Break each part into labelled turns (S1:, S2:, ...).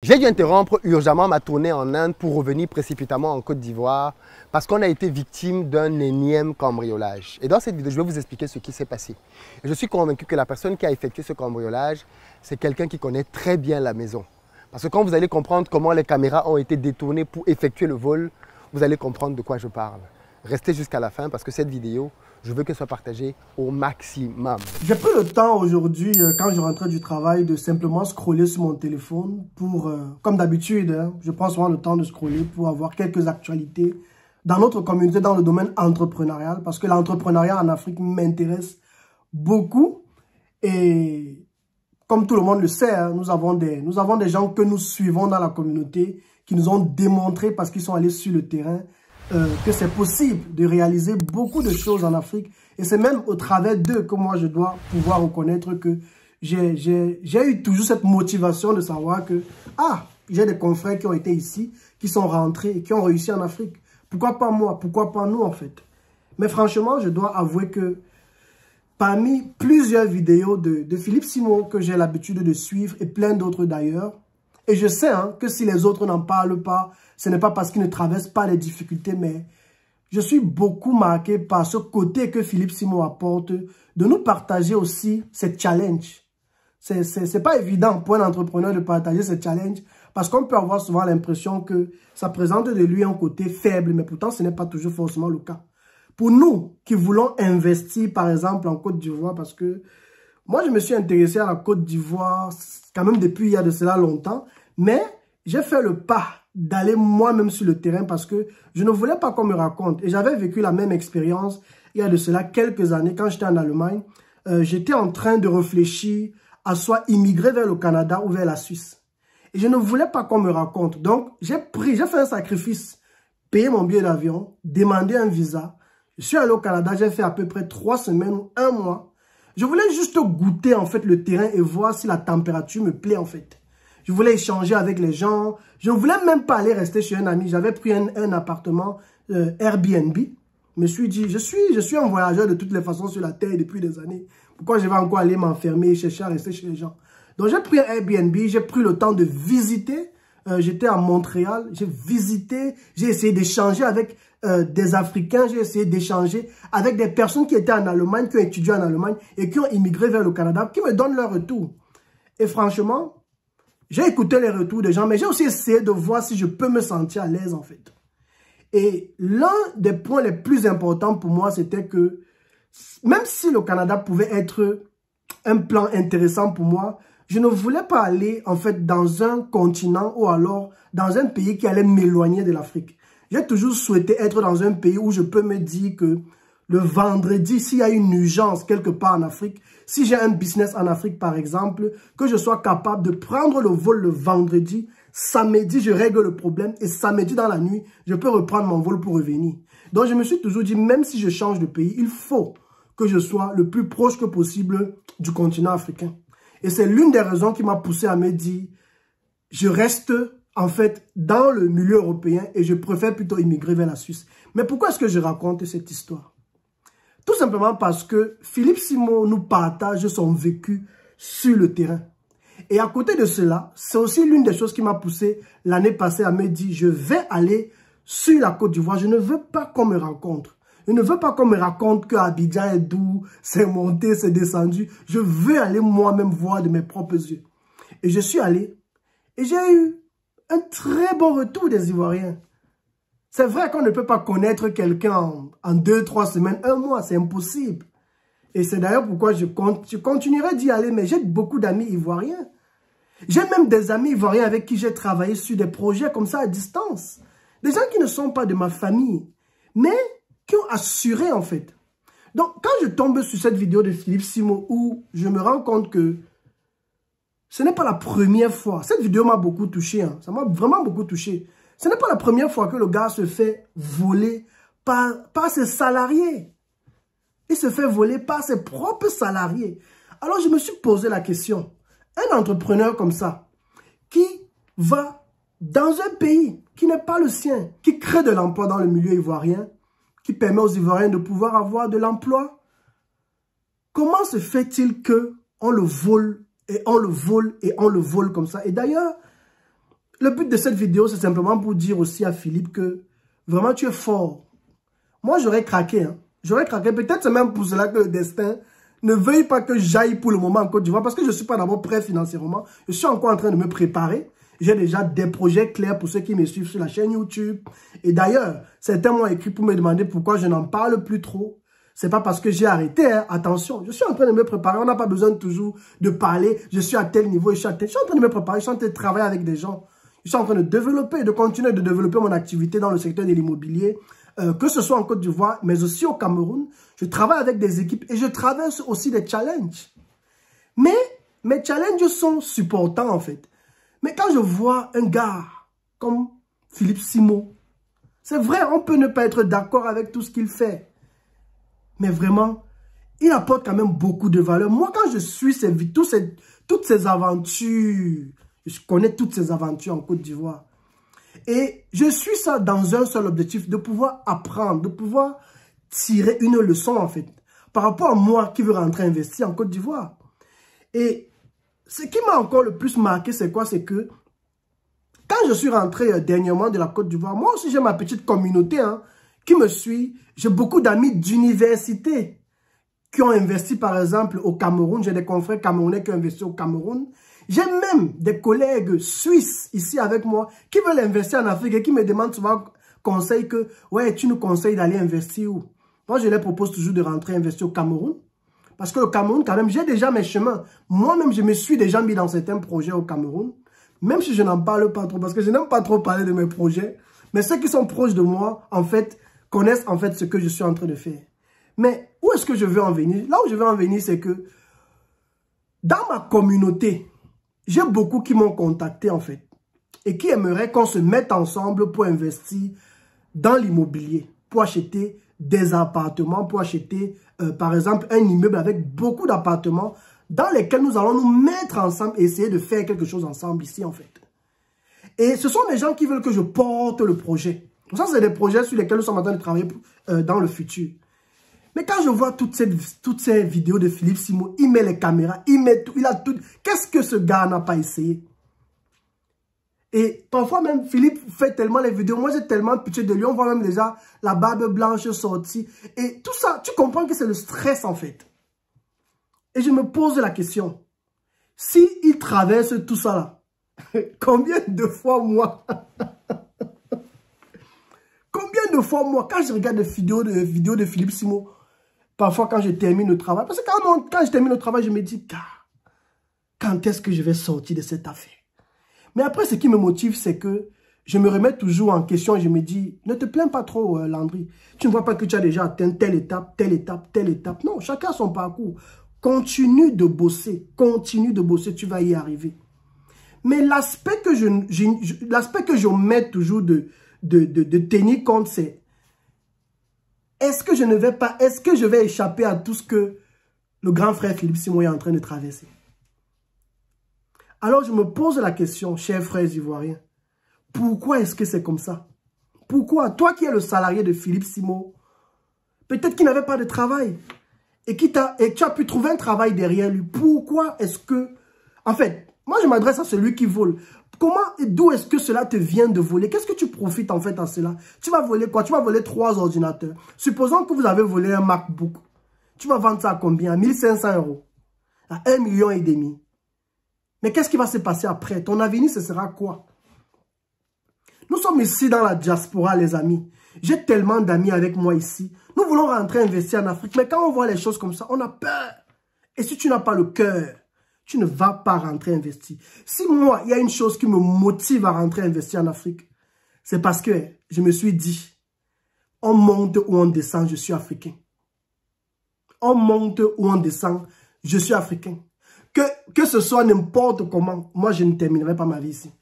S1: J'ai dû interrompre urgemment ma tournée en Inde pour revenir précipitamment en Côte d'Ivoire parce qu'on a été victime d'un énième cambriolage. Et dans cette vidéo, je vais vous expliquer ce qui s'est passé. Et je suis convaincu que la personne qui a effectué ce cambriolage, c'est quelqu'un qui connaît très bien la maison. Parce que quand vous allez comprendre comment les caméras ont été détournées pour effectuer le vol, vous allez comprendre de quoi je parle. Restez jusqu'à la fin parce que cette vidéo, je veux qu'elle soit partagée au maximum.
S2: J'ai pris le temps aujourd'hui, quand je rentrais du travail, de simplement scroller sur mon téléphone pour, comme d'habitude, je prends souvent le temps de scroller pour avoir quelques actualités dans notre communauté, dans le domaine entrepreneurial, parce que l'entrepreneuriat en Afrique m'intéresse beaucoup. Et comme tout le monde le sait, nous avons des gens que nous suivons dans la communauté qui nous ont démontré, parce qu'ils sont allés sur le terrain, que c'est possible de réaliser beaucoup de choses en Afrique. Et c'est même au travers d'eux que moi, je dois pouvoir reconnaître que j'ai eu toujours cette motivation de savoir que, j'ai des confrères qui ont été ici, qui sont rentrés et qui ont réussi en Afrique. Pourquoi pas moi? Pourquoi pas nous, en fait? Mais franchement, je dois avouer que parmi plusieurs vidéos de Philippe Simon que j'ai l'habitude de suivre et plein d'autres d'ailleurs, et je sais que si les autres n'en parlent pas, ce n'est pas parce qu'ils ne traversent pas les difficultés, mais je suis beaucoup marqué par ce côté que Philippe Simon apporte, de nous partager aussi ces challenges. C'est pas évident pour un entrepreneur de partager ces challenges, parce qu'on peut avoir souvent l'impression que ça présente de lui un côté faible, mais pourtant ce n'est pas toujours forcément le cas. Pour nous qui voulons investir par exemple en Côte d'Ivoire, parce que moi je me suis intéressé à la Côte d'Ivoire quand même depuis il y a de cela longtemps, mais j'ai fait le pas d'aller moi-même sur le terrain parce que je ne voulais pas qu'on me raconte. Et j'avais vécu la même expérience il y a de cela quelques années quand j'étais en Allemagne. J'étais en train de réfléchir à soit immigrer vers le Canada ou vers la Suisse. Et je ne voulais pas qu'on me raconte. Donc, j'ai fait un sacrifice, payé mon billet d'avion, demandé un visa. Je suis allé au Canada, j'ai fait à peu près 3 semaines ou 1 mois. Je voulais juste goûter en fait le terrain et voir si la température me plaît en fait. Je voulais échanger avec les gens. Je ne voulais même pas aller rester chez un ami. J'avais pris un appartement Airbnb. Je me suis dit, je suis un voyageur de toutes les façons sur la terre depuis des années. Pourquoi je vais encore aller m'enfermer et chercher à rester chez les gens? Donc j'ai pris un Airbnb, j'ai pris le temps de visiter. J'étais à Montréal, j'ai visité, j'ai essayé d'échanger avec des Africains, j'ai essayé d'échanger avec des personnes qui étaient en Allemagne, qui ont étudié en Allemagne et qui ont immigré vers le Canada, qui me donnent leur retour. Et franchement, j'ai écouté les retours des gens, mais j'ai aussi essayé de voir si je peux me sentir à l'aise en fait. Et l'un des points les plus importants pour moi, c'était que même si le Canada pouvait être un plan intéressant pour moi, je ne voulais pas aller en fait dans un continent ou alors dans un pays qui allait m'éloigner de l'Afrique. J'ai toujours souhaité être dans un pays où je peux me dire que le vendredi, s'il y a une urgence quelque part en Afrique, si j'ai un business en Afrique par exemple, que je sois capable de prendre le vol le vendredi, samedi je règle le problème et samedi dans la nuit, je peux reprendre mon vol pour revenir. Donc je me suis toujours dit, même si je change de pays, il faut que je sois le plus proche que possible du continent africain. Et c'est l'une des raisons qui m'a poussé à me dire, je reste en fait dans le milieu européen et je préfère plutôt immigrer vers la Suisse. Mais pourquoi est-ce que je raconte cette histoire? Tout simplement parce que Philippe Simon nous partage son vécu sur le terrain. Et à côté de cela, c'est aussi l'une des choses qui m'a poussé l'année passée à me dire, je vais aller sur la Côte d'Ivoire, je ne veux pas qu'on me rencontre. Je ne veux pas qu'on me raconte que Abidjan est doux, c'est monté, c'est descendu. Je veux aller moi-même voir de mes propres yeux. Et je suis allé et j'ai eu un très bon retour des Ivoiriens. C'est vrai qu'on ne peut pas connaître quelqu'un en 2-3 semaines, 1 mois, c'est impossible. Et c'est d'ailleurs pourquoi je continuerai d'y aller, mais j'ai beaucoup d'amis ivoiriens. J'ai même des amis ivoiriens avec qui j'ai travaillé sur des projets comme ça à distance. Des gens qui ne sont pas de ma famille, mais qui ont assuré en fait. Donc quand je tombe sur cette vidéo de Philippe Simon où je me rends compte que ce n'est pas la première fois. Cette vidéo m'a beaucoup touché, ça m'a vraiment beaucoup touché. Ce n'est pas la première fois que le gars se fait voler par ses salariés. Il se fait voler par ses propres salariés. Alors je me suis posé la question. Un entrepreneur comme ça, qui va dans un pays qui n'est pas le sien, qui crée de l'emploi dans le milieu ivoirien, qui permet aux Ivoiriens de pouvoir avoir de l'emploi, comment se fait-il qu'on le vole et on le vole et on le vole comme ça? Et d'ailleurs, le but de cette vidéo, c'est simplement pour dire aussi à Philippe que vraiment tu es fort. Moi, j'aurais craqué. Hein. J'aurais craqué. Peut-être c'est même pour cela que le destin ne veuille pas que j'aille pour le moment en Côte d'Ivoire parce que je ne suis pas d'abord prêt financièrement. Je suis encore en train de me préparer. J'ai déjà des projets clairs pour ceux qui me suivent sur la chaîne YouTube. Et d'ailleurs, certains m'ont écrit pour me demander pourquoi je n'en parle plus trop. C'est pas parce que j'ai arrêté, hein. Attention, je suis en train de me préparer. On n'a pas besoin toujours de parler. Je suis à tel niveau, je suis à tel. Je suis en train de me préparer, je suis en train de travailler avec des gens. Je suis en train de développer, de continuer de développer mon activité dans le secteur de l'immobilier. Que ce soit en Côte d'Ivoire, mais aussi au Cameroun. Je travaille avec des équipes et je traverse aussi des challenges. Mais mes challenges sont supportants en fait. Mais quand je vois un gars comme Philippe Simo, c'est vrai, on peut ne pas être d'accord avec tout ce qu'il fait. Mais vraiment, il apporte quand même beaucoup de valeur. Moi, quand je suis toutes ces aventures, je connais toutes ces aventures en Côte d'Ivoire. Et je suis ça dans un seul objectif, de pouvoir apprendre, de pouvoir tirer une leçon en fait. Par rapport à moi qui veux rentrer investir en Côte d'Ivoire. Et ce qui m'a encore le plus marqué, c'est quoi? C'est que quand je suis rentré dernièrement de la Côte d'Ivoire, moi aussi j'ai ma petite communauté hein, qui me suit. J'ai beaucoup d'amis d'université qui ont investi par exemple au Cameroun. J'ai des confrères camerounais qui ont investi au Cameroun. J'ai même des collègues suisses ici avec moi qui veulent investir en Afrique et qui me demandent souvent conseil que, ouais, tu nous conseilles d'aller investir où? Moi, je les propose toujours de rentrer investir au Cameroun. Parce que le Cameroun, quand même, j'ai déjà mes chemins. Moi-même, je me suis déjà mis dans certains projets au Cameroun. Même si je n'en parle pas trop, parce que je n'aime pas trop parler de mes projets. Mais ceux qui sont proches de moi, en fait, connaissent en fait ce que je suis en train de faire. Mais où est-ce que je veux en venir? Là où je veux en venir, c'est que dans ma communauté, j'ai beaucoup qui m'ont contacté en fait et qui aimeraient qu'on se mette ensemble pour investir dans l'immobilier, pour acheter des appartements, pour acheter par exemple un immeuble avec beaucoup d'appartements dans lesquels nous allons nous mettre ensemble et essayer de faire quelque chose ensemble ici en fait. Et ce sont des gens qui veulent que je porte le projet. Ça, c'est des projets sur lesquels nous sommes en train de travailler dans le futur. Mais quand je vois toutes ces vidéos de Philippe Simo, il met les caméras, il met tout, il a tout. Qu'est-ce que ce gars n'a pas essayé? Et parfois même, Philippe fait tellement les vidéos, moi j'ai tellement pitié de lui, on voit même déjà la barbe blanche sortie. Et tout ça, tu comprends que c'est le stress en fait. Et je me pose la question, si il traverse tout ça là, combien de fois moi combien de fois moi, quand je regarde des vidéos de Philippe Simo, parfois quand je termine le travail, parce que quand je termine le travail, je me dis, quand est-ce que je vais sortir de cette affaire? Mais après, ce qui me motive, c'est que je me remets toujours en question et je me dis, ne te plains pas trop, Landry. Tu ne vois pas que tu as déjà atteint telle étape, telle étape, telle étape. Non, chacun a son parcours. Continue de bosser, tu vas y arriver. Mais l'aspect que je mets toujours de tenir compte, c'est est-ce que je vais échapper à tout ce que le grand frère Philippe Simo est en train de traverser? Alors je me pose la question, chers frères ivoiriens, pourquoi est-ce que c'est comme ça? Pourquoi? Toi qui es le salarié de Philippe Simo, peut-être qu'il n'avait pas de travail et tu as pu trouver un travail derrière lui. Pourquoi est-ce que... En fait, moi je m'adresse à celui qui vole. Comment et d'où est-ce que cela te vient de voler? Qu'est-ce que tu profites en fait à cela? Tu vas voler quoi? Tu vas voler 3 ordinateurs. Supposons que vous avez volé un MacBook. Tu vas vendre ça à combien? À 1500 €. À 1,5 million. Mais qu'est-ce qui va se passer après? Ton avenir, ce sera quoi? Nous sommes ici dans la diaspora, les amis. J'ai tellement d'amis avec moi ici. Nous voulons rentrer investir en Afrique. Mais quand on voit les choses comme ça, on a peur. Et si tu n'as pas le cœur, tu ne vas pas rentrer investir. Si moi, il y a une chose qui me motive à rentrer investir en Afrique, c'est parce que je me suis dit, on monte ou on descend, je suis africain. On monte ou on descend, je suis africain. Que ce soit n'importe comment, moi je ne terminerai pas ma vie ici.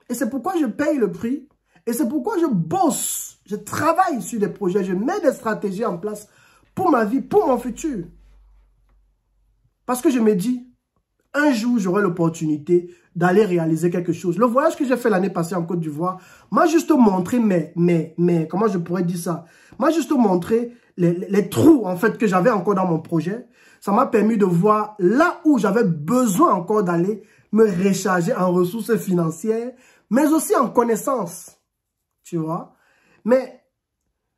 S2: Et c'est pourquoi je paye le prix. Et c'est pourquoi je bosse. Je travaille sur des projets. Je mets des stratégies en place pour ma vie, pour mon futur. Parce que je me dis, un jour j'aurai l'opportunité d'aller réaliser quelque chose. Le voyage que j'ai fait l'année passée en Côte d'Ivoire m'a juste montré comment je pourrais dire ça? M'a juste montré les trous en fait que j'avais encore dans mon projet. Ça m'a permis de voir là où j'avais besoin encore d'aller, me recharger en ressources financières, mais aussi en connaissances. Tu vois? Mais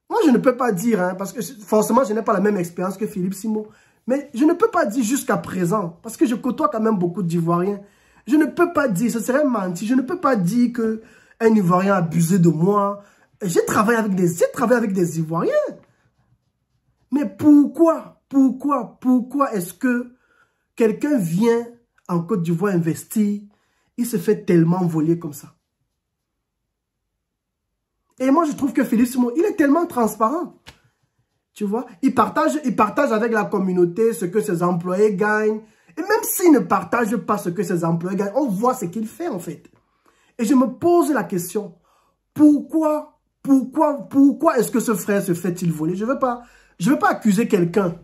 S2: moi, je ne peux pas dire, hein, parce que forcément, je n'ai pas la même expérience que Philippe Simo, mais je ne peux pas dire jusqu'à présent, parce que je côtoie quand même beaucoup d'Ivoiriens. Je ne peux pas dire, ce serait menti, je ne peux pas dire qu'un Ivoirien a abusé de moi. J'ai travaillé avec des Ivoiriens. Mais pourquoi est-ce que quelqu'un vient en Côte d'Ivoire investir, il se fait tellement voler comme ça? Et moi, je trouve que Philippe Simo, il est tellement transparent. Tu vois, il partage avec la communauté ce que ses employés gagnent. Et même s'il ne partage pas ce que ses employés gagnent, on voit ce qu'il fait en fait. Et je me pose la question, pourquoi est-ce que ce frère se fait-il voler? Je veux pas accuser quelqu'un,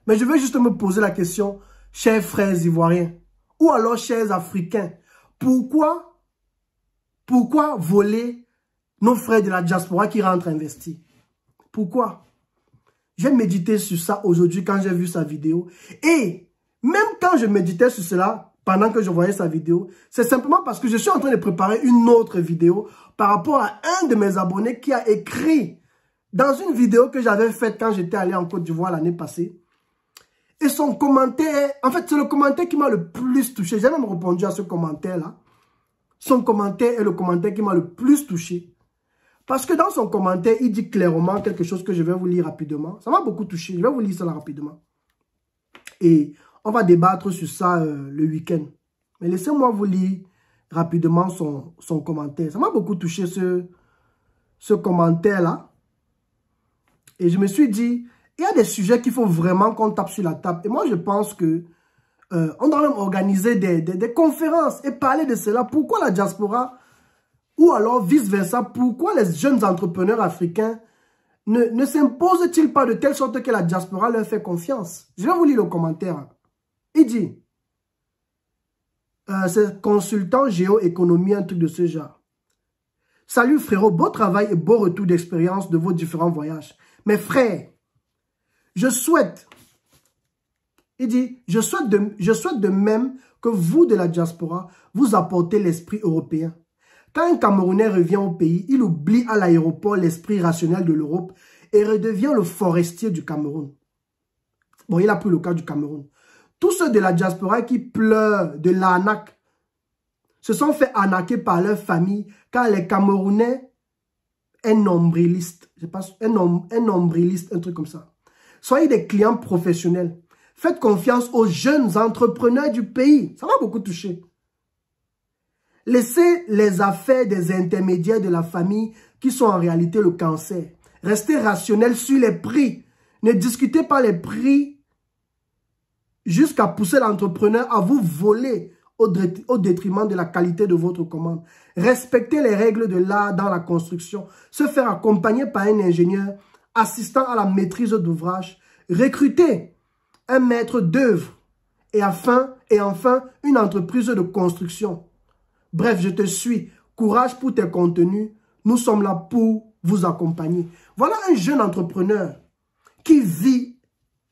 S2: mais je veux juste me poser la question, chers frères ivoiriens, ou alors chers africains, pourquoi voler nos frères de la diaspora qui rentrent investir? Pourquoi? J'ai médité sur ça aujourd'hui quand j'ai vu sa vidéo. Et même quand je méditais sur cela, pendant que je voyais sa vidéo, c'est simplement parce que je suis en train de préparer une autre vidéo par rapport à un de mes abonnés qui a écrit dans une vidéo que j'avais faite quand j'étais allé en Côte d'Ivoire l'année passée. Et son commentaire, en fait, c'est le commentaire qui m'a le plus touché. J'ai même répondu à ce commentaire-là. Son commentaire est le commentaire qui m'a le plus touché. Parce que dans son commentaire, il dit clairement quelque chose que je vais vous lire rapidement. Ça m'a beaucoup touché. Je vais vous lire ça rapidement. Et on va débattre sur ça le week-end. Mais laissez-moi vous lire rapidement son commentaire. Ça m'a beaucoup touché ce commentaire-là. Et je me suis dit, il y a des sujets qu'il faut vraiment qu'on tape sur la table. Et moi, je pense que on doit même organiser des conférences et parler de cela. Pourquoi la diaspora, ou alors vice-versa, pourquoi les jeunes entrepreneurs africains ne s'imposent-ils pas de telle sorte que la diaspora leur fait confiance? Je vais vous lire le commentaire. Il dit, c'est consultant géoéconomie, un truc de ce genre. Salut frérot, beau travail et beau retour d'expérience de vos différents voyages. Mes frères, je souhaite, il dit, je souhaite de même que vous de la diaspora, vous apportez l'esprit européen. Quand un Camerounais revient au pays, il oublie à l'aéroport l'esprit rationnel de l'Europe et redevient le forestier du Cameroun. Bon, il a pris le cas du Cameroun. Tous ceux de la diaspora qui pleurent de l'arnaque se sont fait arnaquer par leur famille car les Camerounais, un nombriliste, un nombriliste, un truc comme ça. Soyez des clients professionnels. Faites confiance aux jeunes entrepreneurs du pays. Ça m'a beaucoup touché. Laissez les affaires des intermédiaires de la famille qui sont en réalité le cancer. Restez rationnel sur les prix. Ne discutez pas les prix jusqu'à pousser l'entrepreneur à vous voler au détriment de la qualité de votre commande. Respectez les règles de l'art dans la construction. Se faire accompagner par un ingénieur assistant à la maîtrise d'ouvrage. Recruter un maître d'œuvre et enfin une entreprise de construction. Bref, je te suis. Courage pour tes contenus. Nous sommes là pour vous accompagner. Voilà un jeune entrepreneur qui vit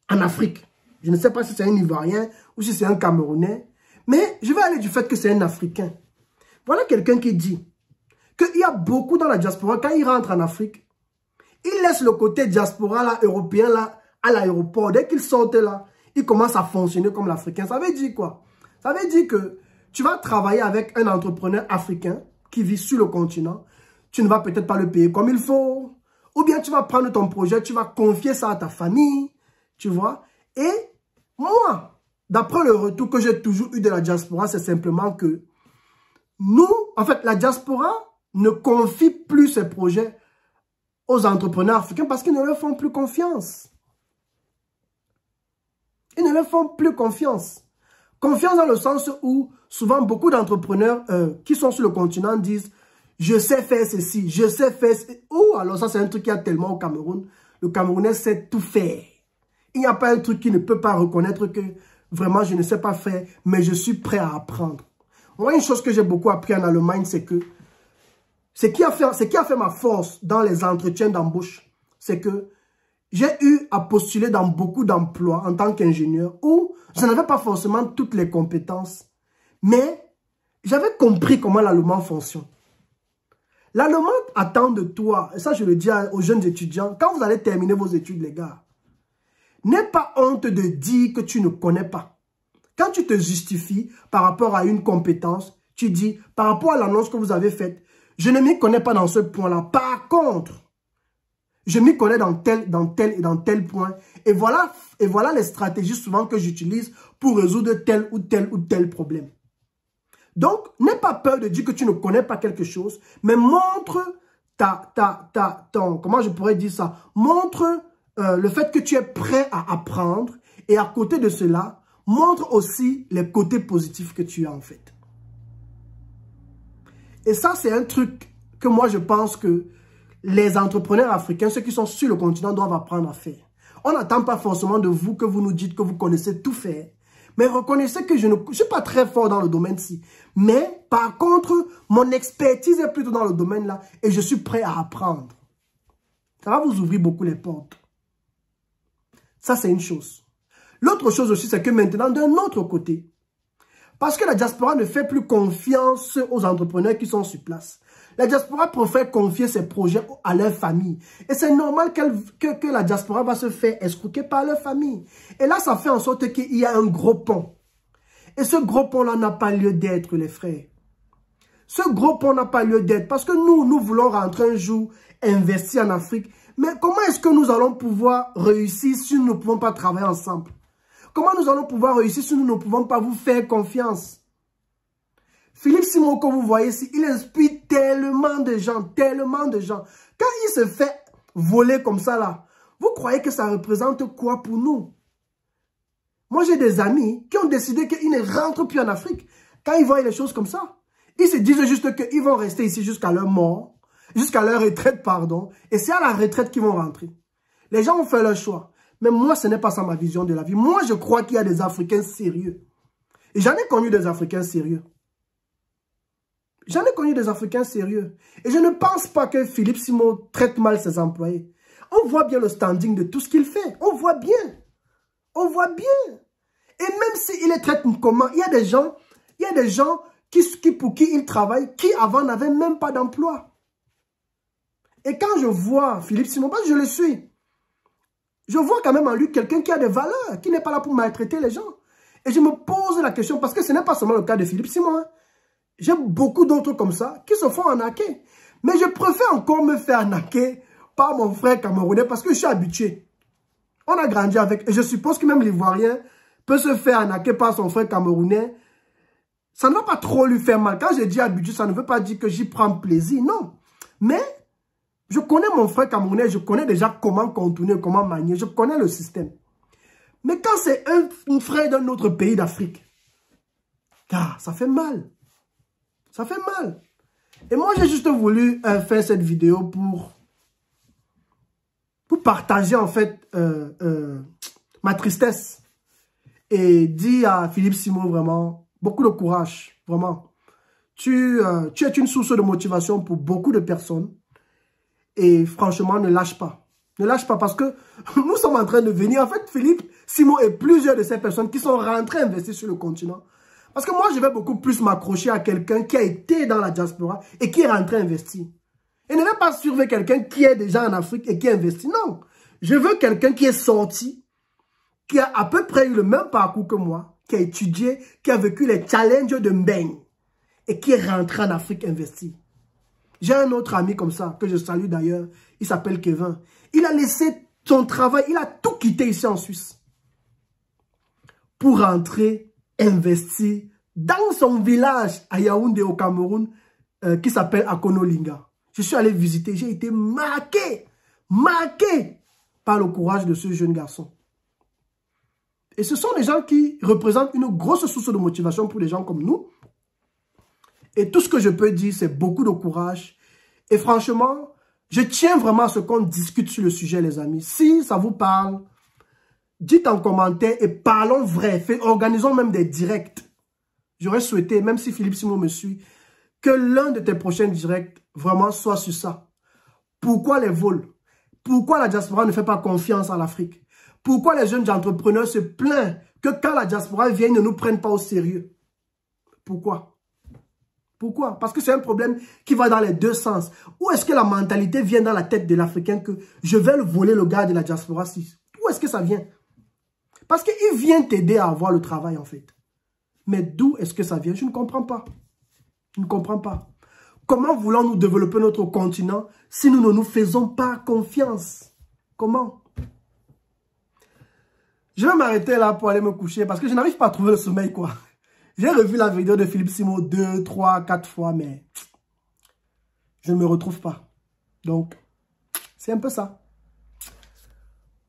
S2: en Afrique. Je ne sais pas si c'est un Ivoirien ou si c'est un Camerounais. Mais je vais aller du fait que c'est un Africain. Voilà quelqu'un qui dit qu'il y a beaucoup dans la diaspora. Quand il rentre en Afrique, il laisse le côté diaspora là, européen là, à l'aéroport. Dès qu'il sortent là, il commence à fonctionner comme l'Africain. Ça veut dire quoi? Ça veut dire que tu vas travailler avec un entrepreneur africain qui vit sur le continent. Tu ne vas peut-être pas le payer comme il faut. Ou bien tu vas prendre ton projet, tu vas confier ça à ta famille. Tu vois? Et moi, d'après le retour que j'ai toujours eu de la diaspora, c'est simplement que nous, en fait, la diaspora ne confie plus ses projets aux entrepreneurs africains parce qu'ils ne leur font plus confiance. Ils ne leur font plus confiance. Confiance dans le sens où souvent beaucoup d'entrepreneurs qui sont sur le continent disent « Je sais faire ceci, je sais faire ceci. » Oh, alors ça c'est un truc qu'il y a tellement au Cameroun. Le Camerounais sait tout faire. Il n'y a pas un truc qui ne peut pas reconnaître que vraiment je ne sais pas faire, mais je suis prêt à apprendre. Moi, une chose que j'ai beaucoup appris en Allemagne, c'est que ce qui a fait ma force dans les entretiens d'embauche, c'est que j'ai eu à postuler dans beaucoup d'emplois en tant qu'ingénieur où je n'avais pas forcément toutes les compétences, mais j'avais compris comment l'allemand fonctionne. L'allemand attend de toi, et ça je le dis aux jeunes étudiants, quand vous allez terminer vos études, les gars, n'aie pas honte de dire que tu ne connais pas. Quand tu te justifies par rapport à une compétence, tu dis, par rapport à l'annonce que vous avez faite, je ne m'y connais pas dans ce point-là. Par contre, je m'y connais dans tel et dans tel point. Et voilà les stratégies souvent que j'utilise pour résoudre tel ou tel problème. Donc, n'aie pas peur de dire que tu ne connais pas quelque chose, mais montre comment je pourrais dire ça? Montre le fait que tu es prêt à apprendre et à côté de cela, montre aussi les côtés positifs que tu as en fait. Et ça, c'est un truc que moi, je pense que les entrepreneurs africains, ceux qui sont sur le continent, doivent apprendre à faire. On n'attend pas forcément de vous que vous nous dites que vous connaissez tout faire. Mais reconnaissez que je ne suis pas très fort dans le domaine-ci. Mais par contre, mon expertise est plutôt dans le domaine-là et je suis prêt à apprendre. Ça va vous ouvrir beaucoup les portes. Ça, c'est une chose. L'autre chose aussi, c'est que maintenant, d'un autre côté, parce que la diaspora ne fait plus confiance aux entrepreneurs qui sont sur place. La diaspora préfère confier ses projets à leur famille. Et c'est normal que la diaspora va se faire escroquer par leur famille. Et là, ça fait en sorte qu'il y a un gros pont. Et ce gros pont-là n'a pas lieu d'être, les frères. Ce gros pont n'a pas lieu d'être parce que nous voulons rentrer un jour, investir en Afrique. Mais comment est-ce que nous allons pouvoir réussir si nous ne pouvons pas travailler ensemble? Comment nous allons pouvoir réussir si nous ne pouvons pas vous faire confiance? Philippe Simon, que vous voyez ici, il inspire tellement de gens, tellement de gens. Quand il se fait voler comme ça là, vous croyez que ça représente quoi pour nous? Moi, j'ai des amis qui ont décidé qu'ils ne rentrent plus en Afrique. Quand ils voient les choses comme ça, ils se disent juste qu'ils vont rester ici jusqu'à leur mort, jusqu'à leur retraite, pardon. Et c'est à la retraite qu'ils vont rentrer. Les gens ont fait leur choix. Mais moi, ce n'est pas ça ma vision de la vie. Moi, je crois qu'il y a des Africains sérieux. Et j'en ai connu des Africains sérieux. J'en ai connu des Africains sérieux. Et je ne pense pas que Philippe Simon traite mal ses employés. On voit bien le standing de tout ce qu'il fait. On voit bien. On voit bien. Et même s'il les traite comment, il y a des gens pour qui il travaille, qui avant n'avaient même pas d'emploi. Et quand je vois Philippe Simon, parce que je le suis, je vois quand même en lui quelqu'un qui a des valeurs, qui n'est pas là pour maltraiter les gens. Et je me pose la question, parce que ce n'est pas seulement le cas de Philippe Simon. Hein. J'ai beaucoup d'autres comme ça qui se font arnaquer. Mais je préfère encore me faire arnaquer par mon frère camerounais parce que je suis habitué. On a grandi avec. Et je suppose que même l'Ivoirien peut se faire arnaquer par son frère camerounais. Ça ne va pas trop lui faire mal. Quand je dis habitué, ça ne veut pas dire que j'y prends plaisir. Non. Mais je connais mon frère camerounais. Je connais déjà comment contourner, comment manier. Je connais le système. Mais quand c'est un frère d'un autre pays d'Afrique, ça fait mal. Ça fait mal. Et moi, j'ai juste voulu faire cette vidéo pour partager en fait ma tristesse et dire à Philippe Simon vraiment beaucoup de courage, vraiment. Tu es une source de motivation pour beaucoup de personnes et franchement, ne lâche pas. Ne lâche pas parce que nous sommes en train de venir. En fait, Philippe Simon et plusieurs de ces personnes qui sont rentrées investir sur le continent. Parce que moi, je vais beaucoup plus m'accrocher à quelqu'un qui a été dans la diaspora et qui est rentré investir. Et ne vais pas surveiller quelqu'un qui est déjà en Afrique et qui investit. Non. Je veux quelqu'un qui est sorti, qui a à peu près eu le même parcours que moi, qui a étudié, qui a vécu les challenges de Mbeng et qui est rentré en Afrique investir. J'ai un autre ami comme ça, que je salue d'ailleurs. Il s'appelle Kevin. Il a laissé son travail, il a tout quitté ici en Suisse pour rentrer, investir dans son village à Yaoundé au Cameroun qui s'appelle Akonolinga. Je suis allé visiter, j'ai été marqué par le courage de ce jeune garçon. Et ce sont des gens qui représentent une grosse source de motivation pour les gens comme nous. Et tout ce que je peux dire, c'est beaucoup de courage. Et franchement, je tiens vraiment à ce qu'on discute sur le sujet, les amis. Si ça vous parle, dites en commentaire et parlons vrai. Organisons même des directs. J'aurais souhaité, même si Philippe Simon me suit, que l'un de tes prochains directs vraiment soit sur ça. Pourquoi les vols? Pourquoi la diaspora ne fait pas confiance à l'Afrique? Pourquoi les jeunes entrepreneurs se plaignent que quand la diaspora vient, ils ne nous prennent pas au sérieux? Pourquoi? Pourquoi? Parce que c'est un problème qui va dans les deux sens. Où est-ce que la mentalité vient dans la tête de l'Africain que je vais le voler le gars de la diaspora 6? Où est-ce que ça vient? Parce qu'il vient t'aider à avoir le travail en fait. Mais d'où est-ce que ça vient? Je ne comprends pas. Je ne comprends pas. Comment voulons-nous développer notre continent si nous ne nous faisons pas confiance? Comment? Je vais m'arrêter là pour aller me coucher parce que je n'arrive pas à trouver le sommeil quoi. J'ai revu la vidéo de Philippe Simo 2, 3, 4 fois, mais je ne me retrouve pas. Donc, c'est un peu ça.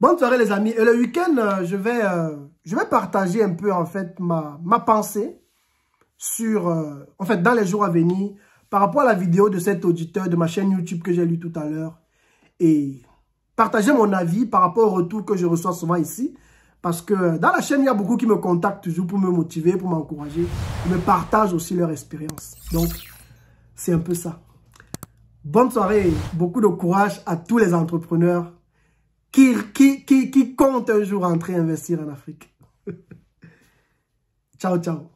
S2: Bonne soirée les amis. Et le week-end, je vais partager un peu en fait ma pensée sur, en fait, dans les jours à venir, par rapport à la vidéo de cet auditeur de ma chaîne YouTube que j'ai lu tout à l'heure. Et partager mon avis par rapport au retour que je reçois souvent ici. Parce que dans la chaîne, il y a beaucoup qui me contactent toujours pour me motiver, pour m'encourager. Ils me partagent aussi leur expérience. Donc, c'est un peu ça. Bonne soirée, beaucoup de courage à tous les entrepreneurs qui comptent un jour entrer investir en Afrique. Ciao, ciao.